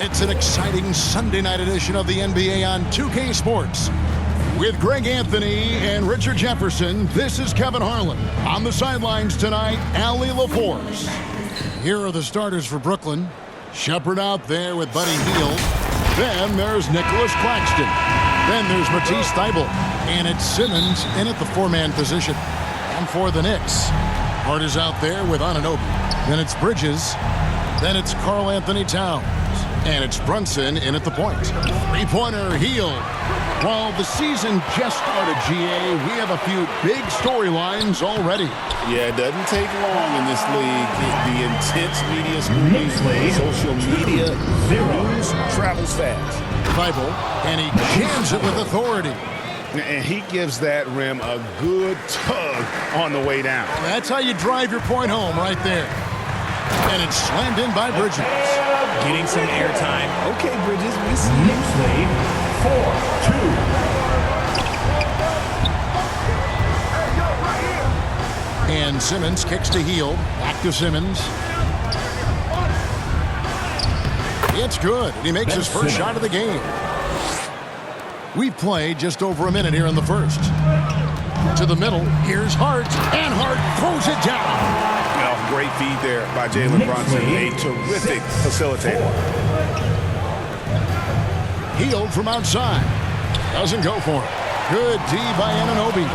It's an exciting Sunday night edition of the NBA on 2K Sports. With Greg Anthony and Richard Jefferson, this is Kevin Harlan. On the sidelines tonight, Allie LaForce. Here are the starters for Brooklyn. Shepherd out there with Buddy Hield. Then there's Nicholas Claxton. Then there's Matisse Thybulle. And it's Simmons in at the four-man position. And for the Knicks, Hart is out there with Anunoby. Then it's Bridges. Then it's Karl Anthony Towns. And it's Brunson in at the point. Three-pointer, Hield. While the season just started, GA, we have a few big storylines already. Yeah, it doesn't take long in this league. The intense media scrutiny, social media, news travels fast. Thybulle, and he jams it with authority. And he gives that rim a good tug on the way down. That's how you drive your point home right there. And it's slammed in by Bridges. Getting some airtime. Okay, Bridges, we see it. 4-2. And Simmons kicks to Hield. Back to Simmons. It's good. He makes his first shot of the game. We've played just over a minute here in the first. To the middle. Here's Hart. And Hart throws it down. Great feed there by Jalen Brunson. A terrific facilitator. Hield from outside. Doesn't go for it. Good D by Anunoby.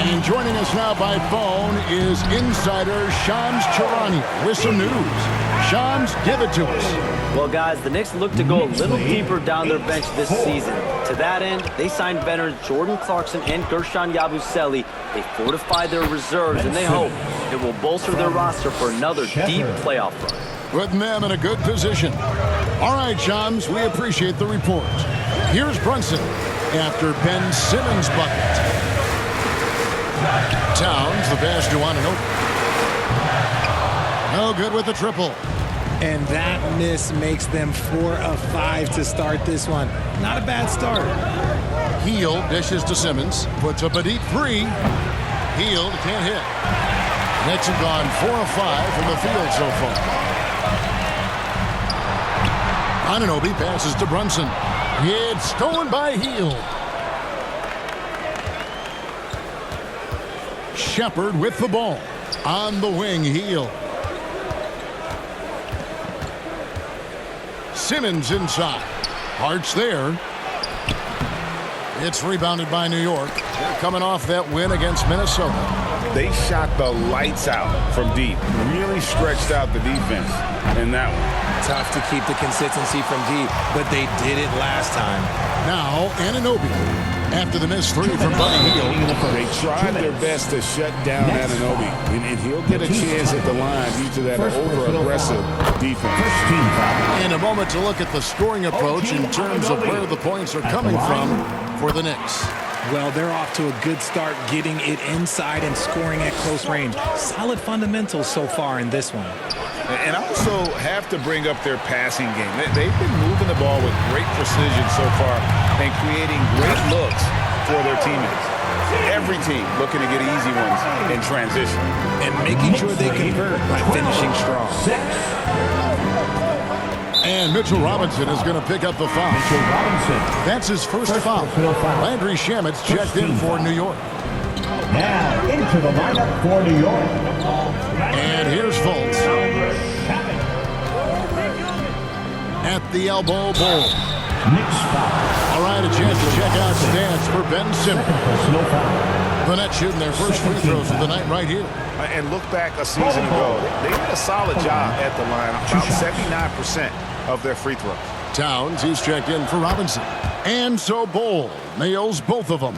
And joining us now by phone is insider Shams Charania with some news. Shams, give it to us. Well, guys, the Knicks look to go a little deeper down their bench this season. To that end, they signed veterans Jordan Clarkson and Gershon Yabusele. They fortified their reserves, and they hope it will bolster their roster for another deep playoff run. Putting them in a good position. All right, Shams, we appreciate the report. Here's Brunson after Ben Simmons' bucket. Towns, the pass to Anunoby. No good with the triple. And that miss makes them 4 of 5 to start this one. Not a bad start. Hield dishes to Simmons. Puts up a deep three. Hield can't hit. Knicks have gone 4 of 5 from the field so far. Anunoby passes to Brunson. It's stolen by Hield. Shepherd with the ball. On the wing, Hield. Simmons inside. Hart's there. It's rebounded by New York. They're coming off that win against Minnesota. They shot the lights out from deep. Really stretched out the defense in that one. Tough to keep the consistency from deep, but they did it last time. Now, Anunoby. After the missed three from Buddy Hield. They tried their best to shut down Anunoby, and he'll get a chance at the line due to that over-aggressive defense. In a moment to look at the scoring approach in terms of where the points are coming from for the Knicks. Well, they're off to a good start getting it inside and scoring at close range. Solid fundamentals so far in this one. And I also have to bring up their passing game. They've been moving the ball with great precision so far and creating great looks for their teammates. Every team looking to get easy ones in transition. And making sure they convert by finishing strong. And Mitchell Robinson is going to pick up the foul. That's his first foul. Landry Shamet's checked in for New York. Now into the lineup for New York. And here's Fultz. At the elbow, Bull. All right, a chance to check out stats for Ben Simmons. The Nets shooting their first free throws of the night right here. And look back a season ago. They did a solid job at the line. About 79% of their free throws. Towns, he's checked in for Robinson. And so Bull nails both of them.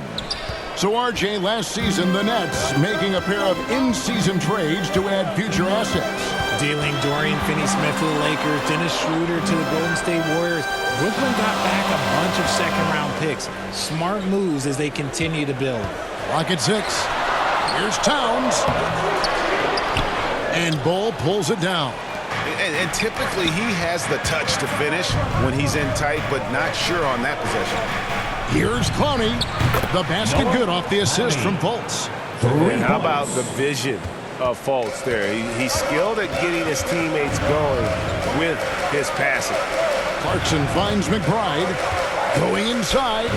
So, RJ, last season, the Nets making a pair of in-season trades to add future assets. Dealing Dorian Finney-Smith to the Lakers, Dennis Schroeder to the Golden State Warriors. Brooklyn got back a bunch of second-round picks. Smart moves as they continue to build. Clock at 6. Here's Towns. And Bull pulls it down. And typically he has the touch to finish when he's in tight, but not sure on that possession. Here's Clowney. The basket good off the assist from Fultz. And how about the vision of Fultz there? He's skilled at getting his teammates going with his passing. Clarkson finds McBride. Going inside.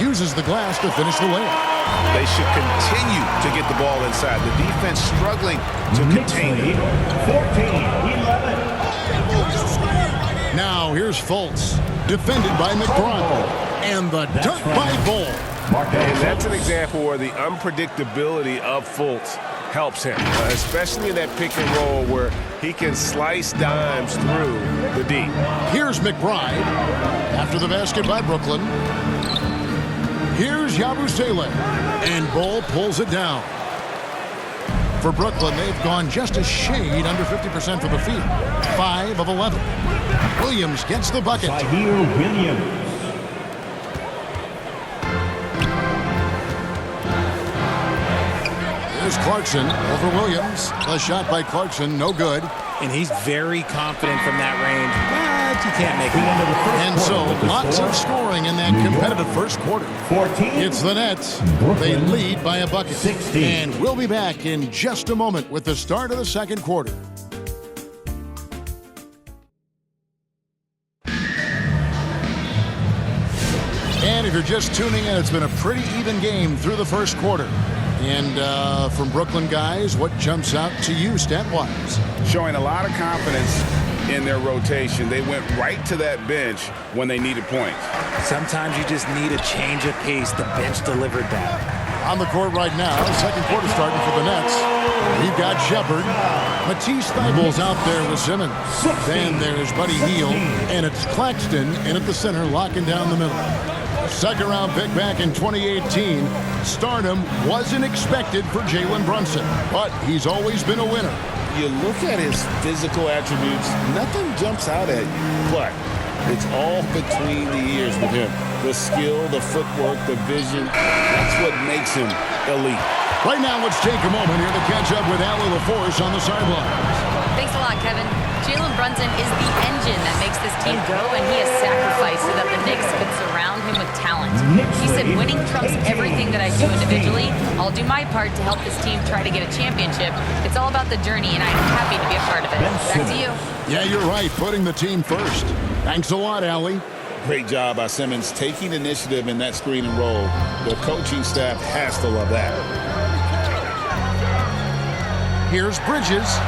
Uses the glass to finish the layup. They should continue to get the ball inside. The defense struggling to contain lead, it. 14-11. Now here's Fultz. Defended by McBride. And the dunk by Bull. And that's an example where the unpredictability of Fultz helps him, especially in that pick and roll where he can slice dimes through the D. Here's McBride. After the basket by Brooklyn. Here's Yabusele. And Bull pulls it down. For Brooklyn, they've gone just a shade under 50% from the field. 5 of 11. Williams gets the bucket. Zaire Williams. Here's Clarkson over Williams. A shot by Clarkson, no good. And he's very confident from that range, but you can't make it. And so, lots of scoring in that competitive first quarter. 14. It's the Nets. They lead by a bucket. 16. And we'll be back in just a moment with the start of the second quarter. And if you're just tuning in, it's been a pretty even game through the first quarter. And from Brooklyn guys, what jumps out to you stat-wise? Showing a lot of confidence in their rotation. They went right to that bench when they needed points. Sometimes you just need a change of pace. The bench delivered that. On the court right now, second quarter starting for the Nets. We've got Shepard. Matisse Thybulle's out there with Simmons. Then there's Buddy Hield. And it's Claxton in at the center, locking down the middle. Second round pick back in 2018. Stardom wasn't expected for Jalen Brunson, but he's always been a winner. You look at his physical attributes, nothing jumps out at you, but it's all between the ears with him. The skill, the footwork, the vision, that's what makes him elite. Right now, let's take a moment here to catch up with Allie LaForce on the sidelines. Thanks a lot, Kevin. Jalen Brunson is the engine that makes this team go, and he has sacrificed so that the Knicks could surround him with talent. He said, winning trumps everything that I do individually. I'll do my part to help this team try to get a championship. It's all about the journey, and I'm happy to be a part of it. Back to you. Yeah, you're right, putting the team first. Thanks a lot, Allie. Great job by Simmons taking initiative in that screen and roll. The coaching staff has to love that. Here's Bridges.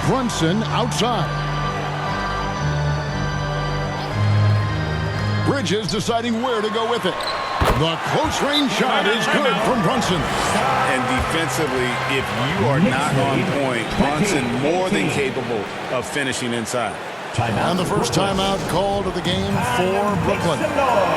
Brunson outside. Bridges deciding where to go with it. The close range shot is good from Brunson. And defensively, if you are not on point, Brunson more than capable of finishing inside. And the first timeout called of the game for Brooklyn.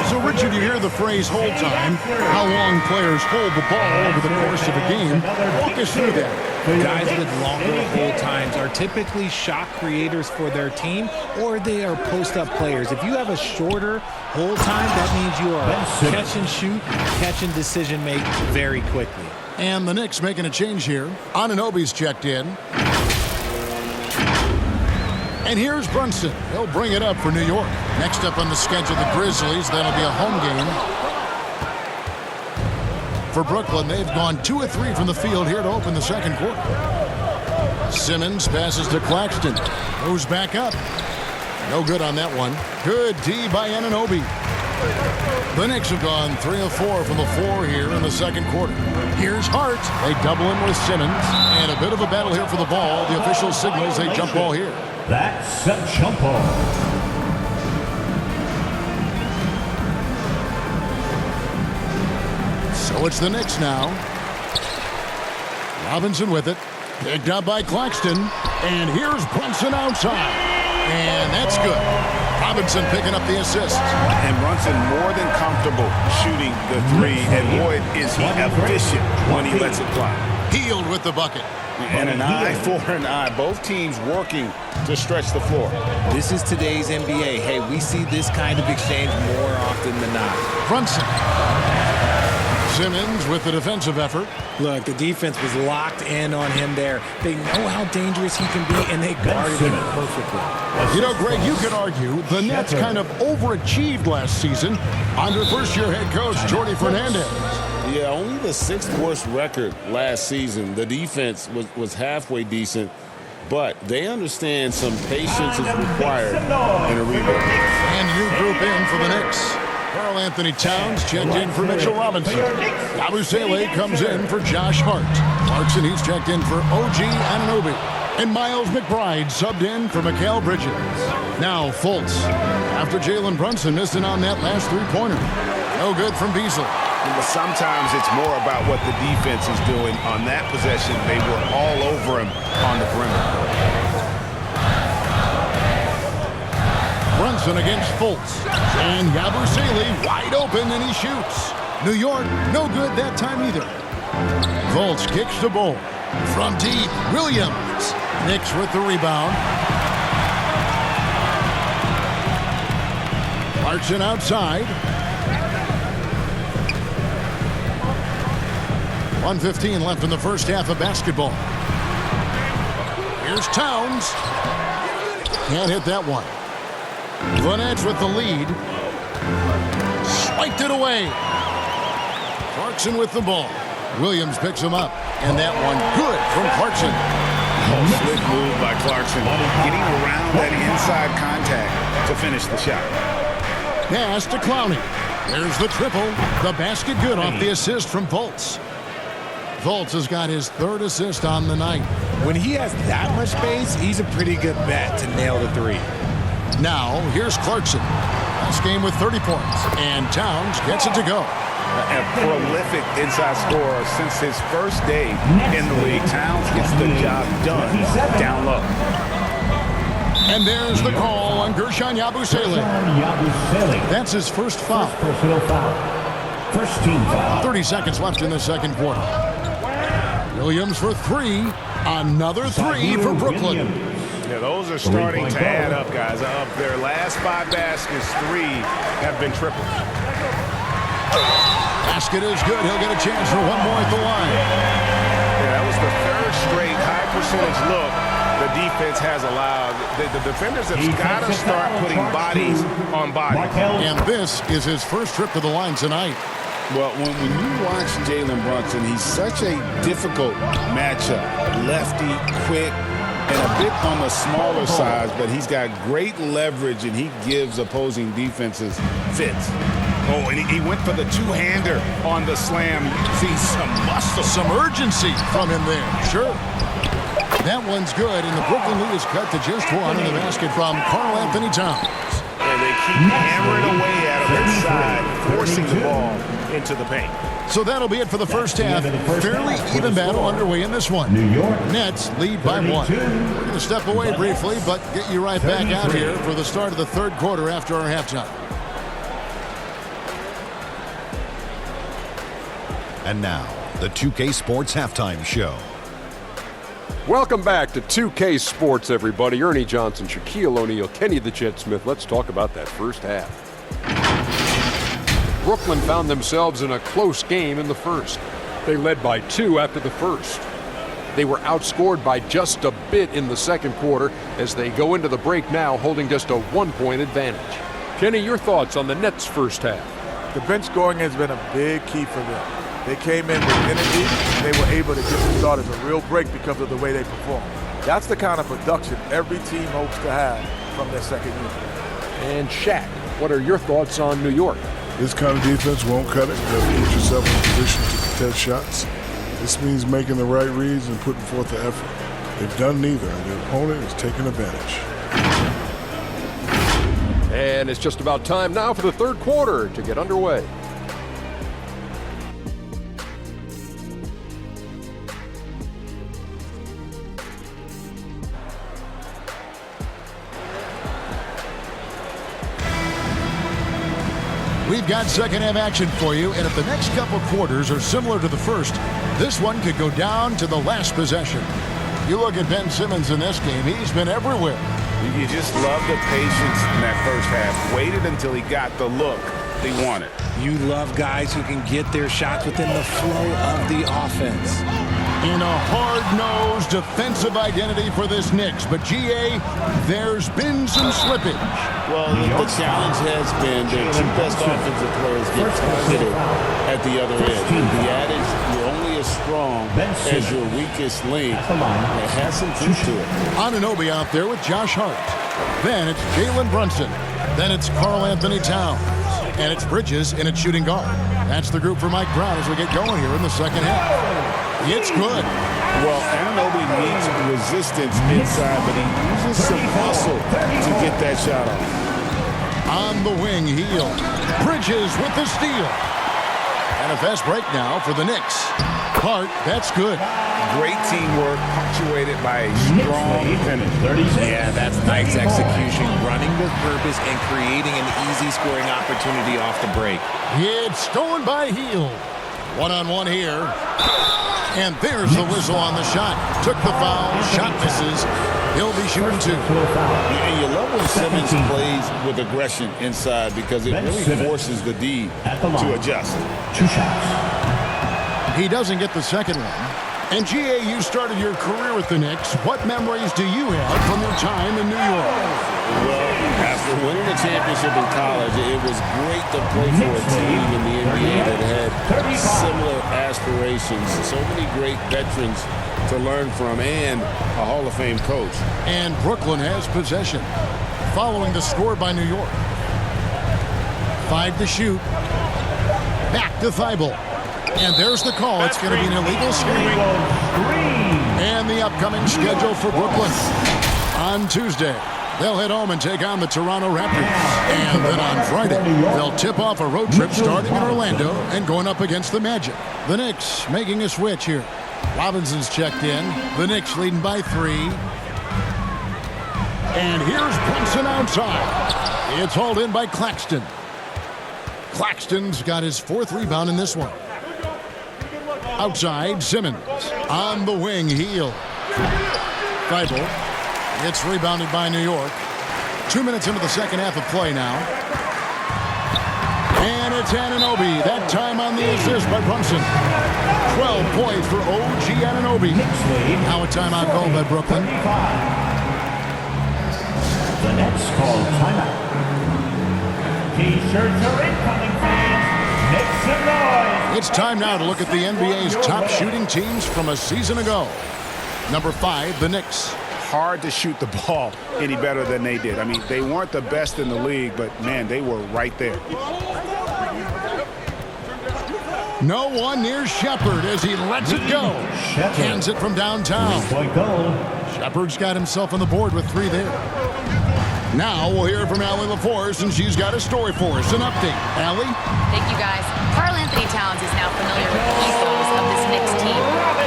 So, Richard, you hear the phrase hold time. How long players hold the ball over the course of a game. Walk us through that. Guys with longer hold times are typically shot creators for their team, or they are post-up players. If you have a shorter hold time, that means you are catch and shoot, catch and decision make very quickly. And the Knicks making a change here. Anunoby's checked in. And here's Brunson. He'll bring it up for New York. Next up on the schedule, the Grizzlies. That'll be a home game. For Brooklyn, they've gone 2 of 3 from the field here to open the second quarter. Simmons passes to Claxton. Moves back up. No good on that one. Good D by Anunoby. The Knicks have gone 3 of 4 from the floor here in the second quarter. Here's Hart. They double him with Simmons. And a bit of a battle here for the ball. The official signals a jump ball here. That's a jump ball. So it's the Knicks now. Robinson with it. Picked up by Claxton. And here's Brunson outside. And that's good. Robinson picking up the assist. And Brunson more than comfortable shooting the three. And boy, is he efficient when he lets it fly. Hield with the bucket. And an eye for an eye. Both teams working to stretch the floor. This is today's NBA. Hey, we see this kind of exchange more often than not. Brunson. Simmons with the defensive effort. Look, the defense was locked in on him there. They know how dangerous he can be, and they guarded him perfectly. You know, Greg, you could argue the Nets kind of overachieved last season under first-year head coach Jordi Fernandez. Yeah, only the 6th worst record last season. The defense was halfway decent. but they understand some patience is required in a rebuild. And new group in for the Knicks. Karl Anthony Towns checked in for Mitchell Robinson. Yabusele comes in for Josh Hart. Clarkson, he's checked in for OG Anunoby. And Miles McBride subbed in for Mikal Bridges. Now Fultz. After Jalen Brunson missing on that last three-pointer. No good from Beasley. Sometimes it's more about what the defense is doing. On that possession, they were all over him on the perimeter. Brunson against Fultz. And Yabusele wide open, and he shoots. New York, no good that time either. Fultz kicks the ball. From deep, Williams. Knicks with the rebound. Clarkson outside. 1:15 left in the first half of basketball. Here's Towns. Can't hit that one. The Nets with the lead. Swiped it away. Clarkson with the ball. Williams picks him up. And that one good from Clarkson. Slick move by Clarkson. Getting around that inside contact to finish the shot. Pass to Clowney. There's the triple. The basket good off the assist from Fultz. Fultz has got his third assist on the night. When he has that much space, he's a pretty good bet to nail the three. Now, here's Clarkson. Last game with 30 points. And Towns gets it to go. A prolific inside scorer since his first day in the league. Towns gets the job done down low. And there's the call on Gershon Yabusele. That's his first foul. Personal foul. First team foul. 30 seconds left in the second quarter. Williams for three. Another three for Brooklyn. Yeah, those are starting to add up, guys. Of their last 5 baskets, 3 have been triples. Basket is good. He'll get a chance for one more at the line. Yeah, that was the third straight high percentage look the defense has allowed. The defenders have got to start putting bodies on bodies. And this is his first trip to the line tonight. Well, when you watch Jalen Brunson, he's such a difficult matchup. Lefty, quick, and a bit on the smaller size, but he's got great leverage, and he gives opposing defenses fits. Oh, and he went for the two-hander on the slam. See some muscle. Some urgency from him there. Sure. That one's good, and the Brooklyn lead is cut to just one in the basket from Karl Anthony Towns. And they keep hammering away at him inside, forcing the ball into the paint. So that'll be it for the first half. Fairly even battle underway in this one. New York Nets lead by 1. We're going to step away briefly, but get you right back out here for the start of the third quarter after our halftime. And now, the 2K Sports Halftime Show. Welcome back to 2K Sports, everybody. Ernie Johnson, Shaquille O'Neal, Kenny the Jet Smith. Let's talk about that first half. Brooklyn found themselves in a close game in the first. They led by 2 after the first. They were outscored by just a bit in the second quarter as they go into the break now holding just a 1-point advantage. Kenny, your thoughts on the Nets' first half? The bench scoring has been a big key for them. They came in with energy, and they were able to give the starters a real break because of the way they performed. That's the kind of production every team hopes to have from their second unit. And Shaq, what are your thoughts on New York? This kind of defense won't cut it. You have to put yourself in a position to contest shots. This means making the right reads and putting forth the effort. They've done neither, and the opponent is taking advantage. And it's just about time now for the third quarter to get underway. We've got second half action for you, and if the next couple quarters are similar to the first, this one could go down to the last possession. You look at Ben Simmons in this game, he's been everywhere. You just love the patience in that first half. Waited until he got the look he wanted. You love guys who can get their shots within the flow of the offense. In a hard-nosed defensive identity for this Knicks. But, G.A., there's been some slippage. Well, the challenge has been their 2 best offensive players get targeted at the other end. The adage, you're only as as strong as your weakest link. It has some truth to it. Anunoby out there with Josh Hart. Then it's Jalen Brunson. Then it's Karl Anthony Towns. And it's Bridges in its shooting guard. That's the group for Mike Brown as we get going here in the second half. It's good. Well, Anunoby needs resistance inside, but he uses some muscle to get that shot off. On the wing, Hield. Bridges with the steal. And a fast break now for the Knicks. Hart, that's good. Great teamwork, punctuated by a strong finish. Yeah, that's nice execution. Running with purpose and creating an easy scoring opportunity off the break. It's stolen by Hield. One-on-one here. And there's the whistle on the shot. Took the foul. Shot misses. He'll be shooting two. And you love when Simmons plays with aggression inside because it really forces the D to adjust. 2 shots. He doesn't get the second one. And GA, you started your career with the Knicks. What memories do you have from your time in New York? Well, after winning a championship in college, it was great to play for a team in the NBA that had similar aspirations. So many great veterans to learn from and a Hall of Fame coach. And Brooklyn has possession. Following the score by New York. 5 to shoot. Back to Thibault. And there's the call. It's going to be an illegal screen. And the upcoming schedule for Brooklyn. On Tuesday, they'll head home and take on the Toronto Raptors. And then on Friday, they'll tip off a road trip starting in Orlando and going up against the Magic. The Knicks making a switch here. Robinson's checked in. The Knicks leading by 3. And here's Brunson outside. It's hauled in by Claxton. Claxton's got his 4th rebound in this one. Outside, Simmons. On the wing, Hield. Thibault. It's rebounded by New York. 2 minutes into the second half of play now. And it's Anunoby. That time on the assist by Brunson. 12 points for OG Anunoby. Now a timeout called by Brooklyn. The Nets call timeout. T-shirts are incoming, fans. Make some noise. It's time now to look at the NBA's top shooting teams from a season ago. Number 5, the Knicks. Hard to shoot the ball any better than they did. I mean, they weren't the best in the league, but, man, they were right there. No one near Shepard as he lets it go. Cans it from downtown. Shepard's got himself on the board with 3 there. Now we'll hear from Allie LaForce, and she's got a story for us. An update. Allie? Thank you, guys. Karl Anthony Towns is now familiar with the ethos of this Knicks team.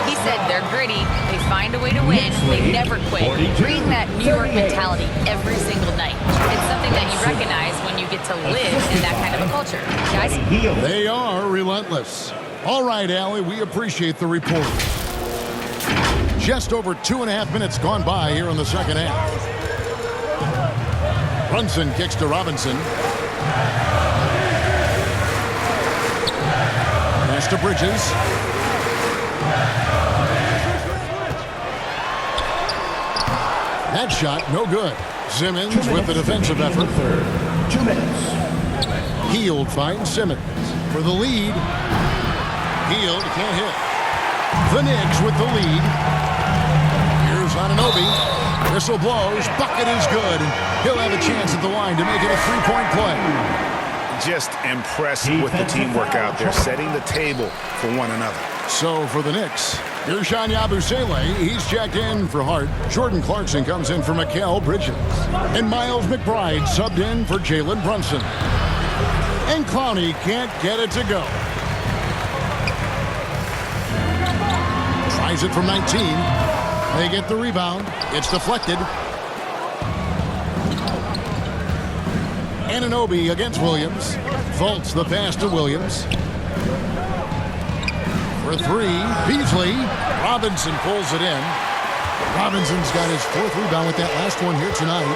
He said they're gritty, they find a way to win, they never quit. Bring that New York mentality every single night. It's something that you recognize when you get to live in that kind of a culture. Guys? They are relentless. All right, Allie, we appreciate the report. Just over 2.5 minutes gone by here in the second half. Brunson kicks to Robinson. Pass to Bridges. That shot, no good. Simmons with the defensive effort. 2 minutes. Hield finds Simmons for the lead. Hield can't hit. The Knicks with the lead. Here's Anunoby. Whistle blows. Bucket is good. He'll have a chance at the line to make it a 3-point play. Just impressed with the teamwork out there, setting the table for one another. So for the Knicks, Guerschon Yabusele, he's checked in for Hart. Jordan Clarkson comes in for Mikal Bridges. And Miles McBride subbed in for Jalen Brunson. And Clowney can't get it to go. Tries it from 19. They get the rebound. It's deflected. Anunoby against Williams. Fultz the pass to Williams. For 3, Beasley. Robinson pulls it in. Robinson's got his 4th rebound with that last one here tonight.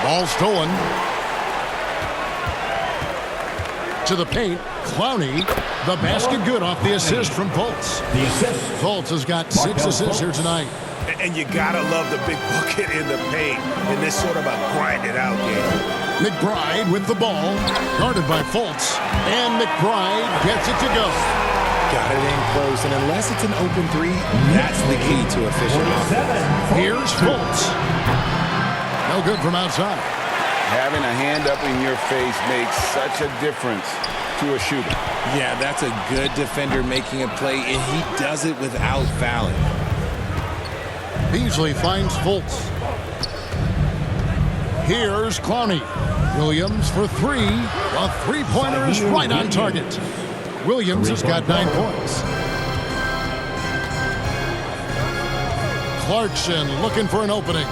Ball stolen. To the paint. Clowney. The basket good off the assist from Fultz. Fultz has got 6 assists here tonight. And you gotta love the big bucket in the paint in this sort of a grind-it-out game. McBride with the ball, guarded by Fultz, and McBride gets it to go. Got it in close, and unless it's an open three, that's the key to efficient offense. Here's Fultz. No good from outside. Having a hand up in your face makes such a difference to a shooter. Yeah, that's a good defender making a play, and he does it without fouling. Beasley finds Fultz. Here's Clowney. Williams for three. A three-pointer is right on target. Williams has got 9 points. Clarkson looking for an opening.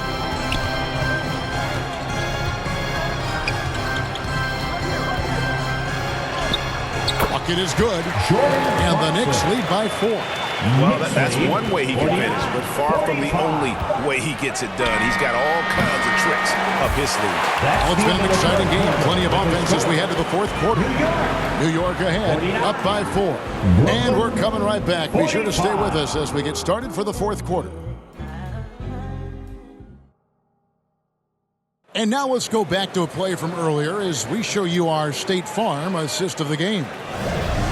Bucket is good. And the Knicks lead by 4. Well, that's one way he can finish, but far from the only way he gets it done. He's got all kinds of tricks up his sleeve. Well, it's been an exciting game. Plenty of offense as we head to the fourth quarter. New York ahead, up by 4. And we're coming right back. Be sure to stay with us as we get started for the fourth quarter. And now let's go back to a play from earlier as we show you our State Farm assist of the game.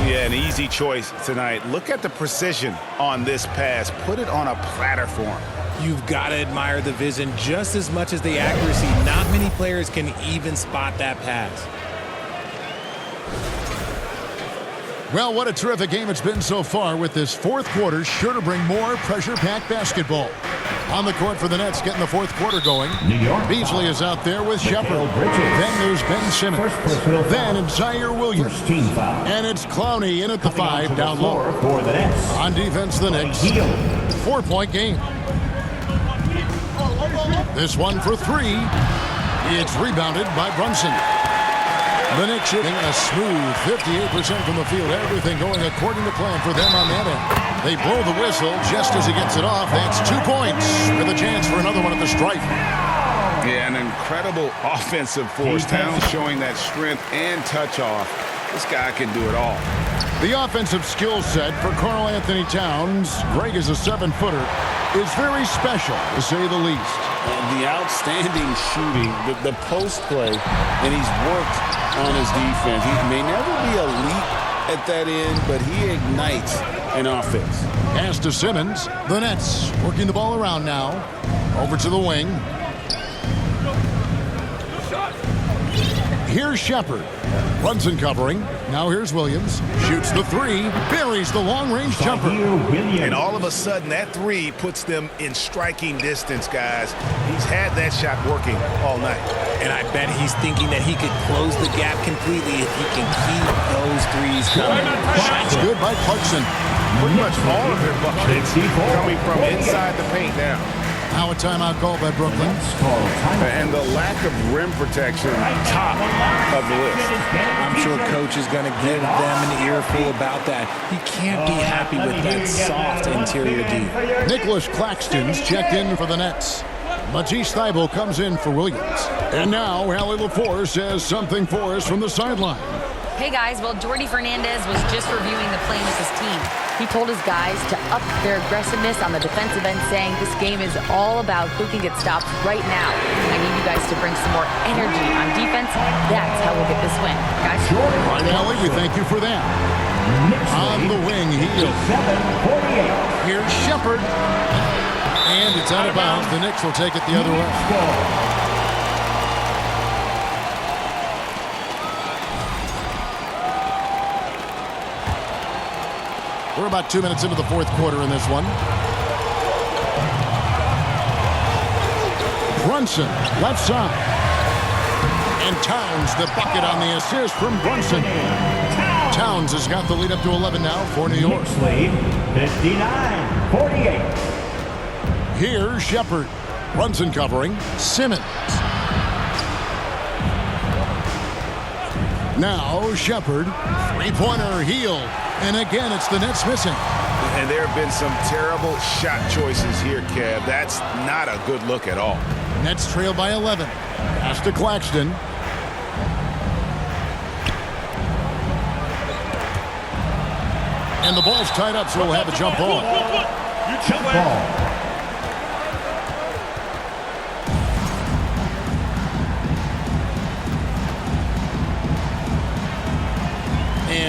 Yeah, an easy choice tonight. Look at the precision on this pass. Put it on a platter for him. You've got to admire the vision just as much as the accuracy. Not many players can even spot that pass. Well, what a terrific game it's been so far, with this fourth quarter sure to bring more pressure-packed basketball. On the court for the Nets, getting the fourth quarter going. Beasley is out there with Shepard. Then there's Ben Simmons. Then it's Zaire Williams. And it's Clowney in at the 5 down low. On defense, the Knicks. 4-point game. This one for 3. It's rebounded by Brunson. The Knicks shooting a smooth 58% from the field. Everything going according to plan for them on that end. They blow the whistle just as he gets it off. That's 2 points with a chance for another one at the stripe. Yeah, an incredible offensive force. Towns showing that strength and touch off. This guy can do it all. The offensive skill set for Karl Anthony Towns, Greg is a 7-footer, is very special, to say the least. And the outstanding shooting, the post play, and he's worked on his defense. He may never be elite at that end, but he ignites an offense. Pass to Simmons. The Nets working the ball around now. Over to the wing. Here's Shepard. Brunson covering. Now here's Williams. Shoots the 3. Buries the long-range jumper. And all of a sudden, that 3 puts them in striking distance, guys. He's had that shot working all night. And I bet he's thinking that he could close the gap completely if he can keep those threes coming. Shots good by Clarkson. Pretty much all of their buckets coming from inside the paint now. Now a timeout call by Brooklyn. And the lack of rim protection, top of the list. I'm sure coach is going to give them an earful about that. He can't be happy with that soft interior D. Nicholas Claxton's checked in for the Nets. Matisse Thybulle comes in for Williams. And now Allie LaForce says something for us from the sideline. Hey guys, well, Jordi Fernandez was just reviewing the play with his team. He told his guys to up their aggressiveness on the defensive end, saying this game is all about who can get stops right now. I need you guys to bring some more energy on defense. That's how we'll get this win. Guys? Right, Allie, we thank you for that. On the wing, Hield. Here's Shepard. And it's out of bounds. The Knicks will take it the other way. We're about 2 minutes into the fourth quarter in this one. Brunson, left side. And Towns, the bucket on the assist from Brunson. Towns has got the lead up to 11 now for New York. 59-48. Here's Shepard. Brunson covering. Simmons. Now Shepard. Three-pointer, Hield. And again, it's the Nets missing. And there have been some terrible shot choices here, Kev. That's not a good look at all. Nets trail by 11. Pass to Claxton. And the ball's tied up, so we'll have a jump ball. Jump ball.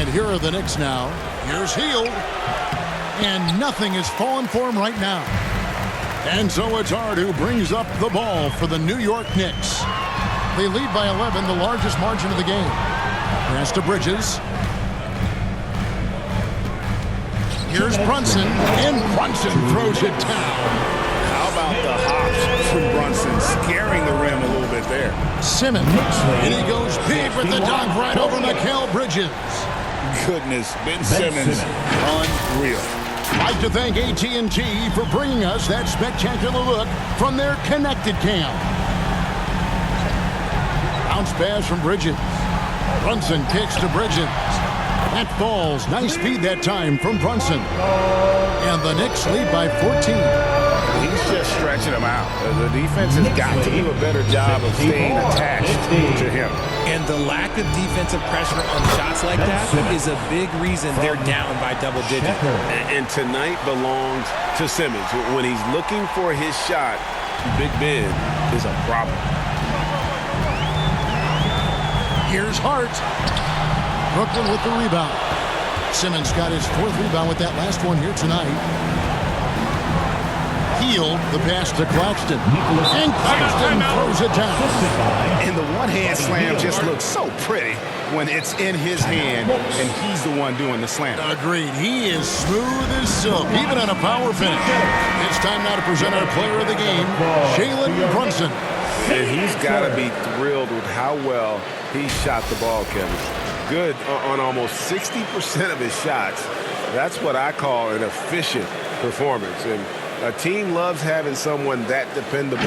And here are the Knicks now. Here's Hield. And nothing is falling for him right now. And so it's Hart who brings up the ball for the New York Knicks. They lead by 11, the largest margin of the game. Pass to Bridges. Here's Brunson, and Brunson throws it down. How about the hops from Brunson, scaring the rim a little bit there. Simmons, and he goes big with the dunk right over Mikal Bridges. Goodness, Ben Simmons, unreal. I'd like to thank AT&T for bringing us that spectacular look from their Connected Cam. Bounce pass from Bridges. Brunson kicks to Bridges. That falls. Nice feed that time from Brunson. And the Knicks lead by 14. He's just stretching them out. The defense has got to do a better job of staying attached to him. And the lack of defensive pressure on shots like that is a big reason they're down by double digits. And tonight belongs to Simmons. When he's looking for his shot, Big Ben is a problem. Here's Hart. Brooklyn with the rebound. Simmons got his 4th rebound with that last one here tonight. Hield, the pass to Claxton. And Claxton throws it down. And the one-hand slam just looks so pretty when it's in his hand and he's the one doing the slam. Agreed. He is smooth as silk, even on a power finish. It's time now to present our player of the game, Jalen Brunson. And he's got to be thrilled with how well he shot the ball, Kevin. Good on almost 60% of his shots. That's what I call an efficient performance. And a team loves having someone that dependable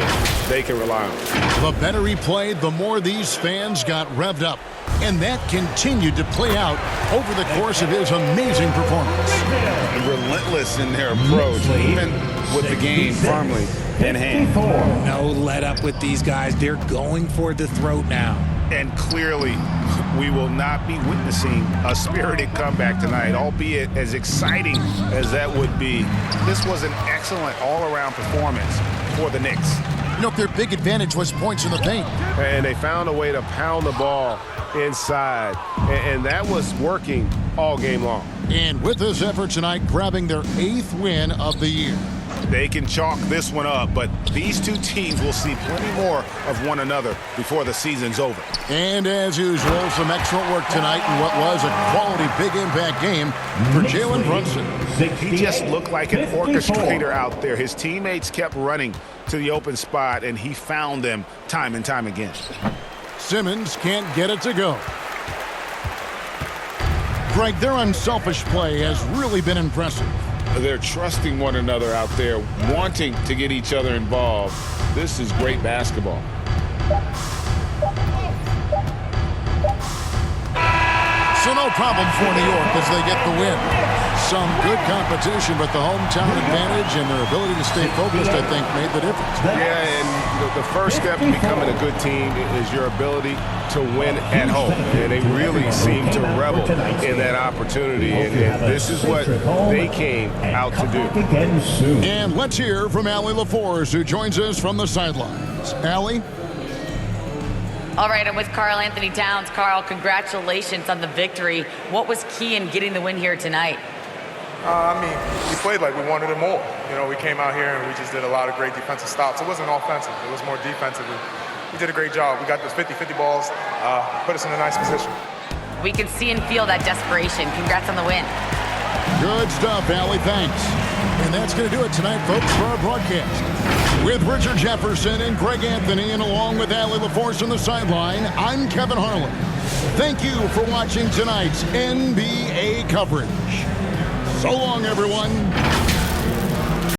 they can rely on. The better he played, the more these fans got revved up. And that continued to play out over the course of his amazing performance. Relentless in their approach, even with the game firmly in hand. No let up with these guys. They're going for the throat now. And clearly, we will not be witnessing a spirited comeback tonight, albeit as exciting as that would be. This was an excellent all-around performance for the Knicks. You know, their big advantage was points in the paint. And they found a way to pound the ball inside, and that was working all game long. And with this effort tonight, grabbing their 8th win of the year. They can chalk this one up, but these two teams will see plenty more of one another before the season's over. And as usual, some excellent work tonight in what was a quality big impact game for Jalen Brunson. He just looked like an orchestrator out there. His teammates kept running to the open spot, and he found them time and time again. Simmons can't get it to go. Greg, their unselfish play has really been impressive. They're trusting one another out there, wanting to get each other involved. This is great basketball. So no problem for New York as they get the win. Some good competition, but the hometown advantage and their ability to stay focused, I think, made the difference. Yeah, and the first step in becoming a good team is your ability to win at home. And they really seem to revel in that opportunity. And this is what they came out to do. And let's hear from Allie LaForce, who joins us from the sidelines. Allie? All right, I'm with Karl Anthony Towns. Karl, congratulations on the victory. What was key in getting the win here tonight? We played like we wanted it more. You know, we came out here and we just did a lot of great defensive stops. It wasn't offensive. It was more defensive. We did a great job. We got those 50-50 balls, put us in a nice position. We can see and feel that desperation. Congrats on the win. Good stuff, Allie. Thanks. And that's going to do it tonight, folks, for our broadcast. With Richard Jefferson and Greg Anthony, and along with Allie LaForce on the sideline, I'm Kevin Harlan. Thank you for watching tonight's NBA coverage. So long, everyone.